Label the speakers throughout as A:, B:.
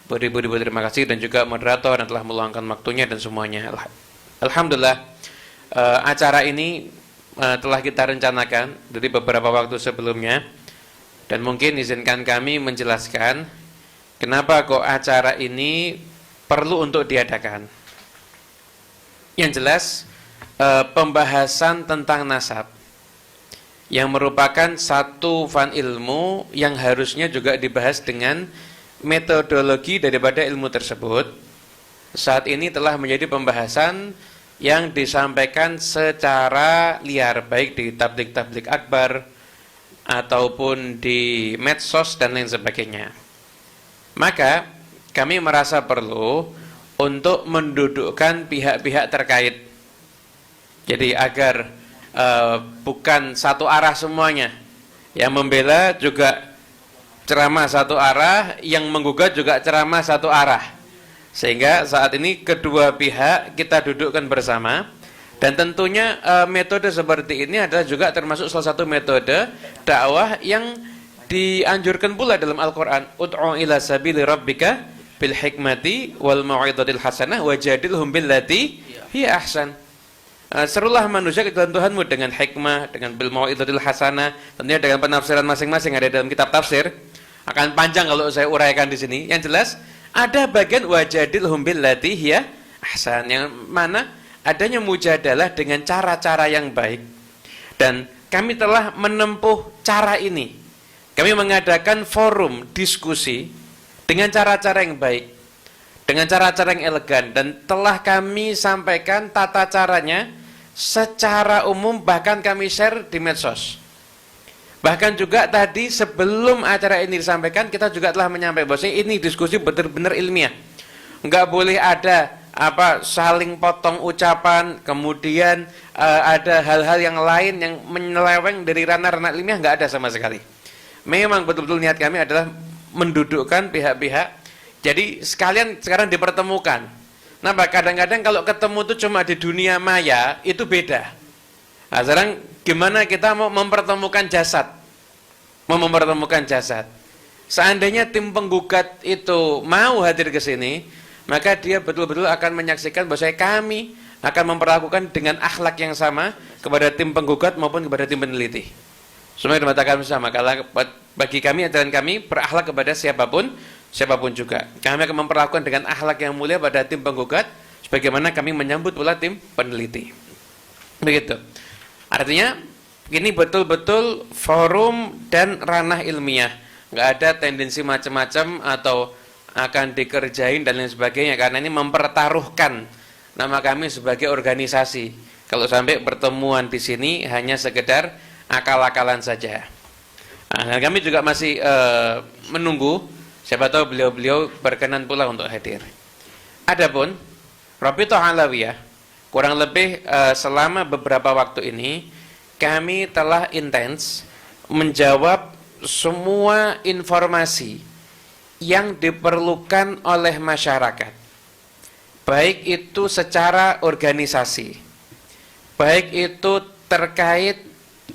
A: Beribu-ribu terima kasih, dan juga moderator yang telah meluangkan waktunya dan semuanya. Alhamdulillah, acara ini telah kita rencanakan dari beberapa waktu sebelumnya, dan mungkin izinkan kami menjelaskan kenapa kok acara ini perlu untuk diadakan. Yang jelas, pembahasan tentang nasab yang merupakan satu fan ilmu yang harusnya juga dibahas dengan metodologi daripada ilmu tersebut, saat ini telah menjadi pembahasan yang disampaikan secara liar, baik di tablik-tablik akbar ataupun di medsos dan lain sebagainya. Maka kami merasa perlu untuk mendudukkan pihak-pihak terkait, jadi agar bukan satu arah semuanya. Yang membela juga ceramah satu arah, yang menggugat juga ceramah satu arah. Sehingga saat ini kedua pihak kita dudukkan bersama, dan tentunya metode seperti ini adalah juga termasuk salah satu metode dakwah yang dianjurkan pula dalam Al-Qur'an. Ud'u ila sabili rabbika bil hikmati wal mau'izatil hasanah wajadilhum billati hiya ahsan. Serulah manusia ke dalam Tuhanmu dengan hikmah, dengan bil mau'izatil hasanah, tentunya dengan penafsiran masing-masing ada dalam kitab tafsir. Akan panjang kalau saya uraikan di sini. Yang jelas ada bagian wajadilhum billati hiya ahsan, yang mana adanya mujadalah dengan cara-cara yang baik. Dan kami telah menempuh cara ini. Kami mengadakan forum diskusi dengan cara-cara yang baik, dengan cara-cara yang elegan, dan telah kami sampaikan tata caranya secara umum, bahkan kami share di medsos. Bahkan juga tadi sebelum acara ini disampaikan, kita juga telah menyampaikan bahwa ini diskusi benar-benar ilmiah. Enggak boleh ada saling potong ucapan, kemudian ada hal-hal yang lain yang menyeleweng dari ranah-ranah ilmiah, enggak ada sama sekali. Memang betul-betul niat kami adalah mendudukkan pihak-pihak. Jadi sekalian sekarang dipertemukan. Nah, kadang-kadang kalau ketemu itu cuma di dunia maya, itu beda. Nah, sekarang gimana kita mau mempertemukan jasad? Mau mempertemukan jasad. Seandainya tim penggugat itu mau hadir ke sini, maka dia betul-betul akan menyaksikan bahwa kami akan memperlakukan dengan akhlak yang sama kepada tim penggugat maupun kepada tim peneliti. Semua dimatakan sama. Kalau bagi kami, ajaran kami berakhlak kepada siapapun juga. Kami akan memperlakukan dengan akhlak yang mulia pada tim penggugat, sebagaimana kami menyambut pula tim peneliti. Begitu. Artinya ini betul-betul forum dan ranah ilmiah. Nggak ada tendensi macam-macam atau akan dikerjain dan lain sebagainya, karena ini mempertaruhkan nama kami sebagai organisasi. Kalau sampai pertemuan di sini hanya sekedar akal-akalan saja. Nah, kami juga masih menunggu, siapa tahu beliau-beliau berkenan pula untuk hadir. Adapun Rabithah Alawiyah, kurang lebih selama beberapa waktu ini kami telah intens menjawab semua informasi yang diperlukan oleh masyarakat, baik itu secara organisasi, baik itu terkait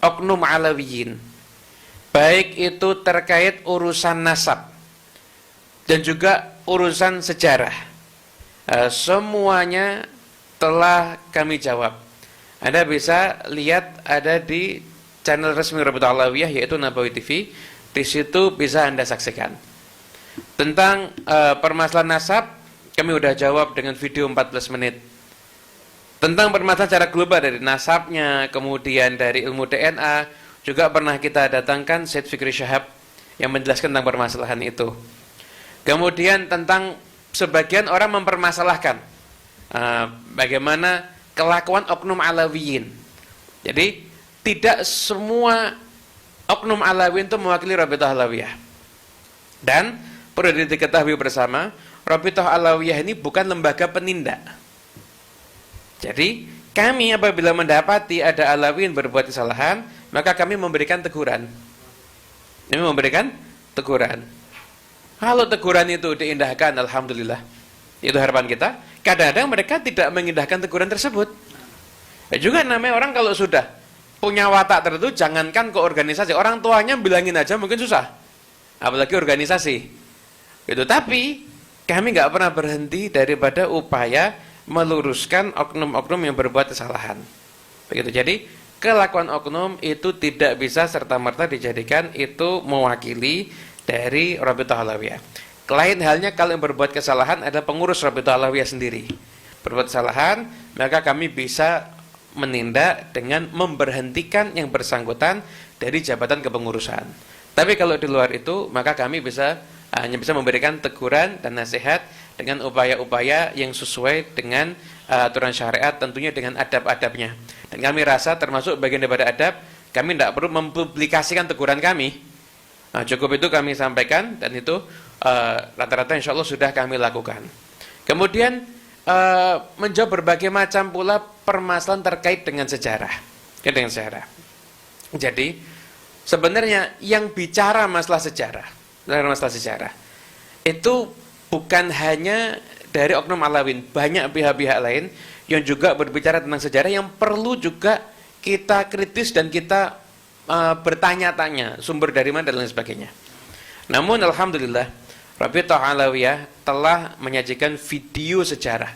A: oknum alawiyin, baik itu terkait urusan nasab dan juga urusan sejarah. Semuanya telah kami jawab. Anda bisa lihat ada di channel resmi Rabithah Alawiyah, yaitu Nabawi TV. Di situ bisa Anda saksikan. Tentang permasalahan nasab, kami sudah jawab dengan video 14 menit. Tentang permasalahan secara global dari nasabnya, kemudian dari ilmu DNA, juga pernah kita datangkan Syed Fikri Syahab yang menjelaskan tentang permasalahan itu. Kemudian tentang sebagian orang mempermasalahkan bagaimana kelakuan oknum alawiyin. Jadi tidak semua oknum alawiyin itu mewakili Rabithah Alawiyah. Dan perlu diketahui bersama, Rabithah Alawiyah ini bukan lembaga penindak. Jadi kami apabila mendapati ada alawiyin berbuat kesalahan, maka kami memberikan teguran. Kami memberikan teguran. Kalau teguran itu diindahkan, alhamdulillah, itu harapan kita. Kadang-kadang mereka tidak mengindahkan teguran tersebut. Juga namanya orang kalau sudah punya watak tertentu, jangankan ke organisasi, orang tuanya bilangin aja mungkin susah, apalagi organisasi. Gitu. Tapi kami nggak pernah berhenti daripada upaya meluruskan oknum-oknum yang berbuat kesalahan. Begitu. Jadi kelakuan oknum itu tidak bisa serta-merta dijadikan itu mewakili dari Rabithah Alawiyah. Lain halnya kalau yang berbuat kesalahan adalah pengurus Rabithah Alawiyah sendiri. Berbuat kesalahan, maka kami bisa menindak dengan memberhentikan yang bersangkutan dari jabatan kepengurusan. Tapi kalau di luar itu, maka kami hanya bisa memberikan teguran dan nasihat dengan upaya-upaya yang sesuai dengan aturan syariat, tentunya dengan adab-adabnya. Dan kami rasa termasuk bagian daripada adab, kami tidak perlu mempublikasikan teguran kami. Cukup itu kami sampaikan, dan itu rata-rata insya Allah sudah kami lakukan. Kemudian menjawab berbagai macam pula permasalahan terkait dengan sejarah. Jadi sebenarnya yang bicara masalah sejarah itu bukan hanya dari oknum Alawiyyin, banyak pihak-pihak lain yang juga berbicara tentang sejarah yang perlu juga kita kritis dan kita bertanya-tanya sumber dari mana dan lain sebagainya. Namun alhamdulillah Rabithah Alawiyah telah menyajikan video sejarah.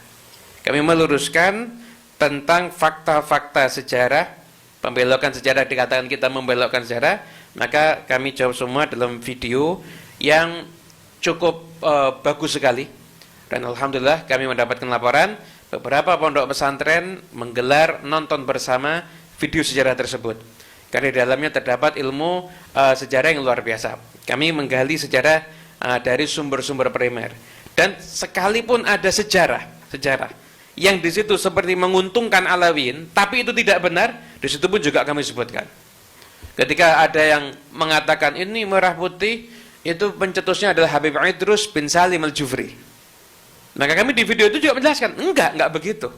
A: Kami meluruskan tentang fakta-fakta sejarah, pembelokan sejarah, dikatakan kita membelokkan sejarah, maka kami jawab semua dalam video yang cukup bagus sekali. Dan alhamdulillah kami mendapatkan laporan beberapa pondok pesantren menggelar nonton bersama video sejarah tersebut. Karena di dalamnya terdapat ilmu sejarah yang luar biasa. Kami menggali sejarah dari sumber-sumber primer. Dan sekalipun ada sejarah yang di situ seperti menguntungkan Alawiyyin, tapi itu tidak benar, di situ pun juga kami sebutkan. Ketika ada yang mengatakan ini merah putih, itu pencetusnya adalah Habib Idrus bin Salim Al-Jufri. Maka kami di video itu juga menjelaskan, enggak begitu.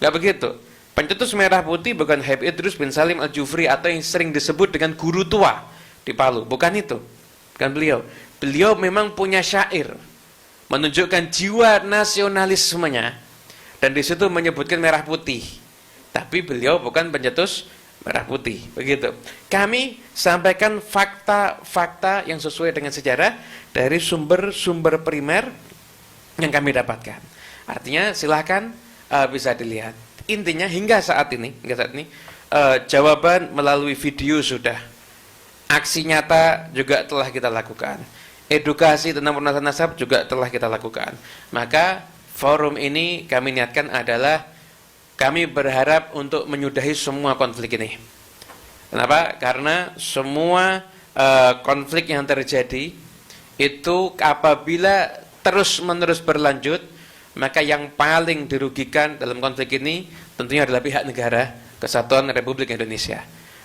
A: Enggak begitu. Pencetus merah putih bukan Habib Idrus bin Salim Al-Jufri atau yang sering disebut dengan guru tua di Palu, bukan itu. Bukan beliau. Beliau memang punya syair menunjukkan jiwa nasionalismenya dan di situ menyebutkan merah putih. Tapi beliau bukan pencetus merah putih, begitu. Kami sampaikan fakta-fakta yang sesuai dengan sejarah dari sumber-sumber primer yang kami dapatkan. Artinya silahkan bisa dilihat. Intinya hingga saat ini jawaban melalui video sudah, aksi nyata juga telah kita lakukan, edukasi tentang penulisan nasab juga telah kita lakukan. Maka forum ini kami niatkan adalah kami berharap untuk menyudahi semua konflik ini. Kenapa? Karena semua konflik yang terjadi itu apabila terus-menerus berlanjut, maka yang paling dirugikan dalam konflik ini tentunya adalah pihak negara Kesatuan Republik Indonesia.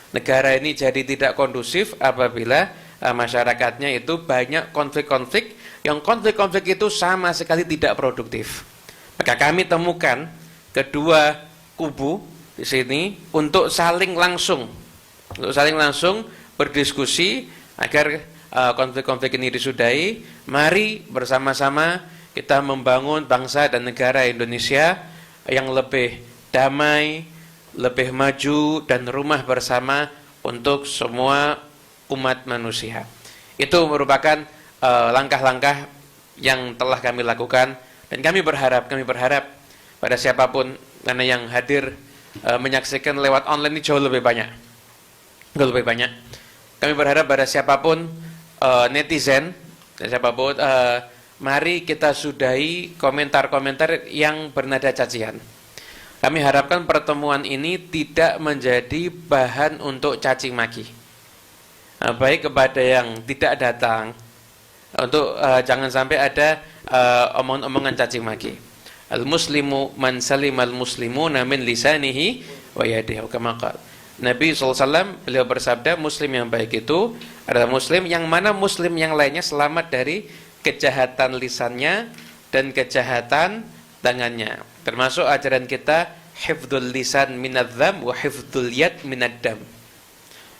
A: Negara ini jadi tidak kondusif apabila masyarakatnya itu banyak konflik-konflik, yang konflik-konflik itu sama sekali tidak produktif. Maka kami temukan kedua kubu di sini untuk saling langsung berdiskusi agar konflik-konflik ini disudahi. Mari bersama-sama kita membangun bangsa dan negara Indonesia yang lebih damai, lebih maju dan rumah bersama untuk semua umat manusia. Itu merupakan langkah-langkah yang telah kami lakukan, dan kami berharap pada siapapun, karena yang hadir menyaksikan lewat online ini jauh lebih banyak. Kami berharap pada siapapun netizen, siapapun, mari kita sudahi komentar-komentar yang bernada cacian. Kami harapkan pertemuan ini tidak menjadi bahan untuk caci maki, baik kepada yang tidak datang, untuk jangan sampai ada omongan-omongan caci maki. Al-muslimu man salimal muslimuna min lisanihi wa yadihi, kama qala Nabi SAW. Beliau bersabda, muslim yang baik itu adalah muslim yang mana muslim yang lainnya selamat dari kejahatan lisannya dan kejahatan tangannya. Termasuk ajaran kita, hifdzul lisan minadzam wa hifdzul yad minaddam.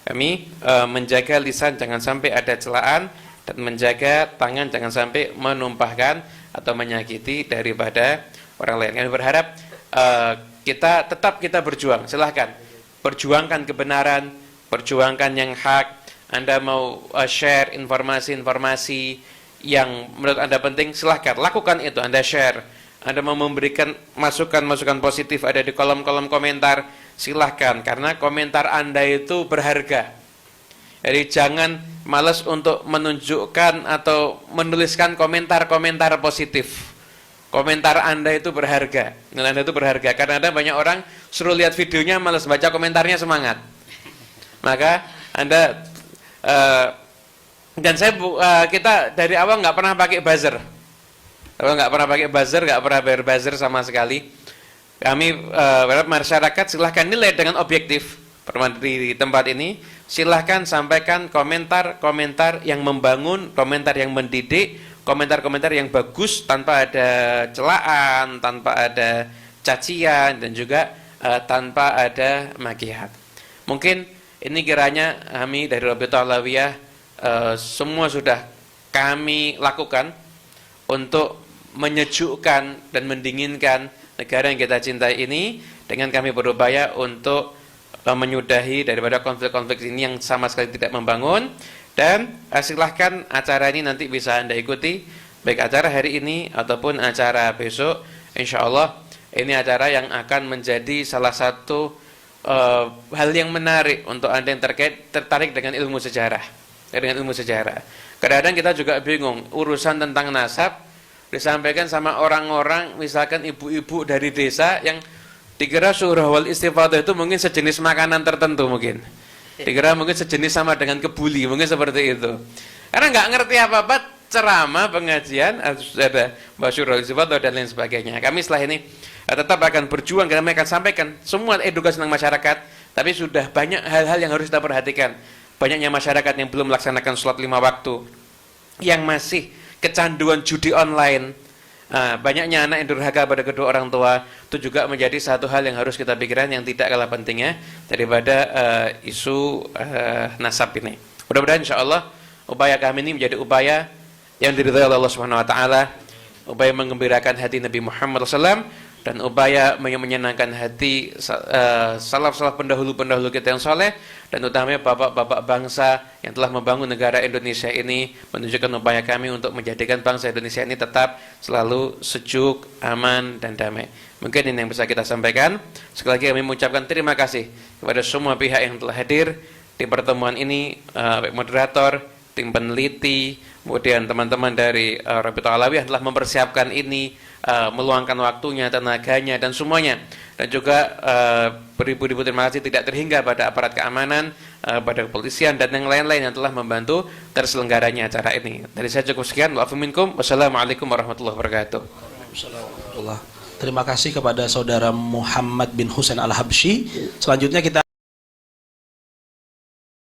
A: Kami menjaga lisan jangan sampai ada celaan, dan menjaga tangan jangan sampai menumpahkan atau menyakiti daripada orang lain. Kami berharap kita berjuang. Silahkan perjuangkan kebenaran, perjuangkan yang hak. Anda mau share informasi-informasi yang menurut Anda penting, silahkan lakukan itu, Anda share. Anda mau memberikan masukan-masukan positif ada di kolom-kolom komentar, silahkan, karena komentar Anda itu berharga. Jadi jangan malas untuk menunjukkan atau menuliskan komentar-komentar positif. Komentar Anda itu berharga. Anda itu berharga, karena ada banyak orang suruh lihat videonya, malas baca komentarnya, semangat. Maka Anda dan kita dari awal nggak pernah pakai buzzer. Kalau nggak pernah pakai buzzer, nggak pernah bayar buzzer sama sekali. Kami masyarakat silahkan nilai dengan objektif. Di tempat ini silahkan sampaikan komentar-komentar yang membangun, komentar yang mendidik, komentar-komentar yang bagus tanpa ada celaan, tanpa ada cacian, dan juga tanpa ada makiat. Mungkin ini kiranya kami dari Rabitatul Alawiyah semua sudah kami lakukan untuk menyejukkan dan mendinginkan negara yang kita cintai ini, dengan kami berupaya untuk menyudahi daripada konflik-konflik ini yang sama sekali tidak membangun. Dan silahkan acara ini nanti bisa Anda ikuti, baik acara hari ini ataupun acara besok. Insya Allah ini acara yang akan menjadi salah satu hal yang menarik untuk Anda yang tertarik dengan ilmu sejarah. Kadang-kadang kita juga bingung, urusan tentang nasab disampaikan sama orang-orang, misalkan ibu-ibu dari desa yang dikira surah wal istifadah itu mungkin sejenis makanan tertentu, mungkin dikira mungkin sejenis sama dengan kebuli, mungkin seperti itu. Karena nggak ngerti apa-apa, ceramah, pengajian, ada surah wal istifadah dan lain sebagainya. Kami setelah ini tetap akan berjuang, karena mereka akan sampaikan semua edukasi tentang masyarakat. Tapi sudah banyak hal-hal yang harus kita perhatikan. Banyaknya masyarakat yang belum melaksanakan sholat 5 waktu, yang masih kecanduan judi online, banyaknya anak yang durhaka pada kedua orang tua. Itu juga menjadi satu hal yang harus kita pikirkan, yang tidak kalah pentingnya daripada isu nasab ini. Mudah-mudahan insyaallah upaya kami ini menjadi upaya yang diridhai oleh Allah Subhanahu wa taala, upaya menggembirakan hati Nabi Muhammad SAW, dan upaya menyenangkan hati salaf-salaf pendahulu-pendahulu kita yang soleh, dan utamanya bapak-bapak bangsa yang telah membangun negara Indonesia ini, menunjukkan upaya kami untuk menjadikan bangsa Indonesia ini tetap selalu sejuk, aman, dan damai. Mungkin ini yang bisa kita sampaikan. Sekali lagi kami mengucapkan terima kasih kepada semua pihak yang telah hadir di pertemuan ini, baik moderator, tim peneliti, kemudian teman-teman dari Rabitatul Alawiyah telah mempersiapkan ini, meluangkan waktunya, tenaganya, dan semuanya. Dan juga beribu-ribu terima kasih tidak terhingga pada aparat keamanan, pada kepolisian, dan yang lain-lain yang telah membantu terselenggaranya acara ini. Dari saya cukup sekian. Wassalamualaikum warahmatullahi wabarakatuh.
B: Terima kasih kepada saudara Muhammad bin Husain Al-Habsyi. Selanjutnya kita